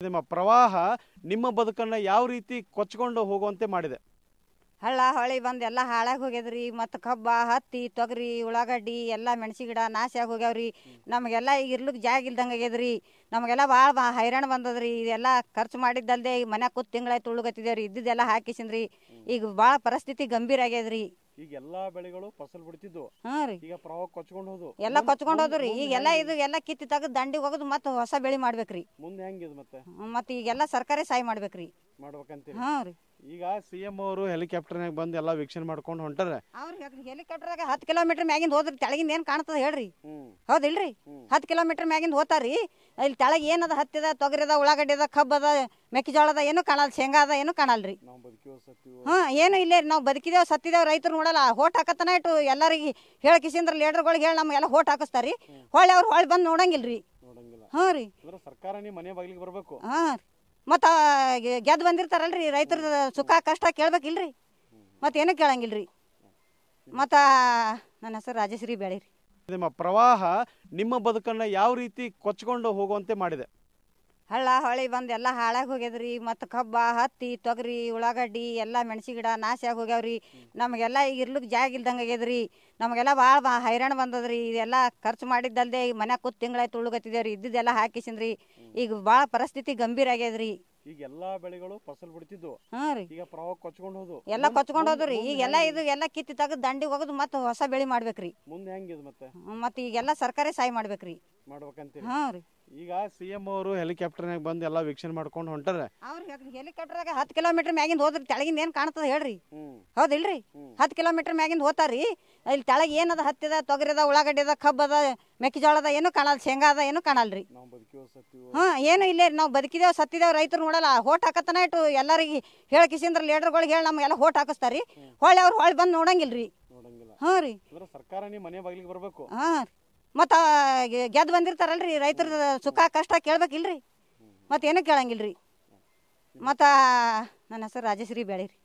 ನಿಮ್ಮ ಪ್ರವಾಹ ನಿಮ್ಮ ಬದುಕನ್ನು ಯಾವ ರೀತಿ ಕೊಚ್ಕೊಂಡು ಹೋಗುವಂತೆ ಮಾಡಿದೆ? ಹಳ್ಳ ಹೊಳಿ ಬಂದು ಎಲ್ಲ ಹಾಳಾಗಿ ಹೋಗ್ಯದ್ರಿ. ಮತ್ತು ಕಬ್ಬ ಹತ್ತಿ ತೊಗರಿ ಉಳ್ಳಾಗಡ್ಡಿ ಎಲ್ಲ ಮೆಣಸಿ ಗಿಡ ನಾಶ ಆಗಿ ಹೋಗ್ಯಾವ್ರಿ. ನಮಗೆಲ್ಲ ಈಗ ಇರ್ಲಿಕ್ಕೆ ಜಾಗ ಇಲ್ದಂಗೆ ಆಗ್ಯದ್ರಿ. ನಮಗೆಲ್ಲ ಭಾಳ ಹೈರಾಣ ಬಂದದ್ರಿ. ಇದೆಲ್ಲ ಖರ್ಚು ಮಾಡಿದ್ದಲ್ದೆ ಈಗ ಮನ್ಯಾಗ ಕೂತ್ ತಿಂಗಳಾಯ್ತು ಉಳ್ಗತ್ತಿದ್ದೇವ್ರಿ. ಇದ್ದಿದ್ದೆಲ್ಲ ಹಾಕಿಸಿನ್ರಿ. ಈಗ ಭಾಳ ಪರಿಸ್ಥಿತಿ ಗಂಭೀರ ಆಗ್ಯದ್ರಿ. ಈಗ ಎಲ್ಲಾ ಬೆಳೆಗಳು ಫಸಲ್ ಬಿಡ್ತಿದ್ವು. ಹಾಂ ರೀ, ಈಗ ಪ್ರವಾಹ ಕೊಚ್ಕೊಂಡು ಹೋದ್ವು. ಎಲ್ಲ ಕೊಚ್ಕೊಂಡು ಹೋದ್ರಿ. ಈಗೆಲ್ಲ ಇದು ಎಲ್ಲ ಕಿತ್ತಿ ತೆಗೆದು ದಂಡಿಗೆ ಹೋಗೋದು ಮತ್ತು ಹೊಸ ಬೆಳೆ ಮಾಡ್ಬೇಕ್ರಿ. ಮುಂದೆ ಹೆಂಗಿದ್ ಮತ್ತು ಈಗೆಲ್ಲ ಸರ್ಕಾರಿ ಸಹಾಯ ಮಾಡ್ಬೇಕ್ರಿ. ಮಾಡ್ಬೇಕಂತೀರಿ? ಹಾಂ ರೀ. ಈಗ CM ಅವರು ಹೆಲಿಕಾಪ್ಟರ್ನಾಗ ಬಂದು ಎಲ್ಲ ವೀಕ್ಷಣೆ ಮಾಡ್ಕೊಂಡು ಹೊಂಟಾರ. ಅವ್ರಿಗೆ ಹೆಲಿಕಾಪ್ಟರ್ದಾಗ 10 ಕಿಲೋಮೀಟರ್ ಮ್ಯಾಗಿಂದ ಹೋದ್ರಿ. ತೆಳಗಿಂದ ಏನು ಕಾಣ್ತದ ಹೇಳ್ರಿ? ಹೌದಿಲ್ರಿ? 10 ಕಿಲೋಮೀಟರ್ ಮ್ಯಾಗಿಂದ ಹೋತಾರಿ. ಇಲ್ಲಿ ತೆಳಗೆ ಏನದ ಹತ್ತಿದ ತೊಗರಿದ ಉಳ್ಳಾಗಡ್ಡಿ ಅದ ಕಬ್ಬದ ಮೆಕ್ಕೆಜೋಳ ಅದ ಏನು ಕಾಣಲ್ಲ, ಶೇಂಗಾ ಅದ ಏನು ಕಾಣಲ್ರಿ. ಏನು ಇಲ್ಲೇ ನಾವು ಬದುಕಿದೇವ್ ಸತ್ತಿದೇವ್ ರೈತರು ನೋಡಲ್ಲ. ಹೋಟ್ ಹಾಕತನ ಇಟ್ಟು ಎಲ್ಲರಿಗೆ ಹೇಳಿ ಕಿಸಿಂದ್ರ ಲೀಡರ್ಗಳಿಗೆ ಹೇಳಿ ನಮಗೆಲ್ಲ ಹೋಟ್ ಹಾಕಿಸ್ತಾರಿ. ಹೊಳ್ಳಿ ಅವ್ರು ಹೊಳ್ಳಿ ಬಂದು ನೋಡಂಗಿಲ್ರಿ. ಹಾಂ ರೀ, ಸರ್ಕಾರ ನಿಮ್ಮ ಮನೆ ಬಾಗಿಲಿಗೆ ಬರಬೇಕು. ಹಾಂ ರೀ. ಮತ್ತು ಗೆದ್ದು ಬಂದಿರ್ತಾರಲ್ರಿ ರೈತರ ಸುಖ ಕಷ್ಟ ಕೇಳ್ಬೇಕಿಲ್ರಿ. ಮತ್ತೇನು ಕೇಳಂಗಿಲ್ರಿ. ಮತ್ತು ನನ್ನ ಹೆಸರು ರಾಜಶ್ರೀ ಬೇಳಿರಿ. ನಿಮ್ಮ ಪ್ರವಾಹ ನಿಮ್ಮ ಬದುಕನ್ನು ಯಾವ ರೀತಿ ಕೊಚ್ಕೊಂಡು ಹೋಗುವಂತೆ ಮಾಡಿದೆ? ಹಳ್ಳ ಹೊಳಿ ಬಂದು ಎಲ್ಲ ಹಾಳಾಗಿ ಹೋಗ್ಯದ್ರಿ. ಮತ್ತು ಕಬ್ಬ ಹತ್ತಿ ತೊಗರಿ ಉಳ್ಳಾಗಡ್ಡಿ ಎಲ್ಲ ಮೆಣಸಿ ಗಿಡ ನಾಶ ಆಗಿ ಹೋಗ್ಯಾವ್ರಿ. ನಮಗೆಲ್ಲ ಈಗ ಇರ್ಲಿಕ್ಕೆ ಜಾಗ ಇಲ್ದಂಗೆ ಆಗ್ಯದ್ರಿ. ನಮಗೆಲ್ಲ ಭಾಳ ಹೈರಾಣ ಬಂದದ್ರಿ. ಇದೆಲ್ಲ ಖರ್ಚು ಮಾಡಿದ್ದಲ್ದೆ ಈಗ ಮನ್ಯಾಗ ಕೂತ್ ತಿಂಗಳಾಯ್ತು ಉಳ್ಗತ್ತಿದ್ದೇವ್ರಿ. ಇದ್ದಿದ್ದೆಲ್ಲ ಹಾಕಿಸಿನ್ರಿ. ಈಗ ಭಾಳ ಪರಿಸ್ಥಿತಿ ಗಂಭೀರ ಆಗ್ಯದ್ರಿ. ಈಗ ಎಲ್ಲಾ ಬೆಳೆಗಳು ಫಸಲ್ ಬಿಡ್ತಿದ್ವು. ಹಾಂ ರೀ, ಈಗ ಪ್ರವಾಹ ಕೊಚ್ಕೊಂಡು ಹೋದ್ವು. ಎಲ್ಲ ಕೊಚ್ಕೊಂಡು ಹೋದ್ರಿ. ಈಗೆಲ್ಲ ಇದು ಎಲ್ಲ ಕಿತ್ತಿ ತೆಗೆದು ದಂಡಿಗೆ ಹೋಗೋದು ಮತ್ತು ಹೊಸ ಬೆಳೆ ಮಾಡ್ಬೇಕ್ರಿ. ಮುಂದೆ ಹೆಂಗಿದ್ ಮತ್ತು ಈಗೆಲ್ಲ ಸರ್ಕಾರಿ ಸಹಾಯ ಮಾಡ್ಬೇಕ್ರಿ. ಮಾಡ್ಬೇಕಂತೀರಿ? ಹಾಂ ರೀ. ಈಗ CM ಅವರು ಹೆಲಿಕಾಪ್ಟರ್ನಾಗ ಬಂದು ಎಲ್ಲ ವೀಕ್ಷಣೆ ಮಾಡ್ಕೊಂಡು ಹೊಂಟಾರ. ಅವ್ರಿಗೆ ಹೆಲಿಕಾಪ್ಟರ್ದಾಗ 10 ಕಿಲೋಮೀಟರ್ ಮ್ಯಾಗಿಂದ ಹೋದ್ರಿ. ತೆಳಗಿಂದ ಏನು ಕಾಣ್ತದ ಹೇಳ್ರಿ? ಹೌದಿಲ್ರಿ? 10 ಕಿಲೋಮೀಟರ್ ಮ್ಯಾಗಿಂದ ಹೋತಾರಿ. ಇಲ್ಲಿ ತೆಳಗೆ ಏನದ ಹತ್ತಿದ ತೊಗರಿದ ಉಳ್ಳಾಗಡ್ಡಿ ಅದ ಕಬ್ಬದ ಮೆಕ್ಕೆಜೋಳ ಅದ ಏನು ಕಾಣಲ್ಲ, ಶೇಂಗಾ ಅದ ಏನು ಕಾಣಲ್ರಿ. ಹಾಂ, ಏನು ಇಲ್ಲೇ ನಾವು ಬದುಕಿದೇವ್ ಸತ್ತಿದೇವ್ ರೈತರು ನೋಡಲ್ಲ. ಹೋಟ್ ಹಾಕತನ ಇಟ್ಟು ಎಲ್ಲರಿಗೆ ಹೇಳಿ ಕಿಸಿಂದ್ರ ಲೀಡರ್ಗಳಿಗೆ ಹೇಳಿ ನಮಗೆಲ್ಲ ಹೋಟ್ ಹಾಕಿಸ್ತಾರಿ. ಹೊಳ್ಳಿ ಅವ್ರು ಹೊಳ್ಳಿ ಬಂದು ನೋಡಂಗಿಲ್ರಿ. ಹಾಂ ರೀ, ಸರ್ಕಾರ ನಿಮ್ಮ ಮನೆ ಬಾಗಿಲಿಗೆ ಬರಬೇಕು. ಹಾಂ ರೀ. ಮತ್ತು ಗೆದ್ದು ಬಂದಿರ್ತಾರಲ್ರಿ ರೈತರ ಸುಖ ಕಷ್ಟ ಕೇಳ್ಬೇಕಿಲ್ರಿ. ಮತ್ತೇನು ಕೇಳಂಗಿಲ್ರಿ. ಮತ್ತು ನನ್ನ ಹೆಸರು ರಾಜಶ್ರೀ ಬೇಳಿರಿ.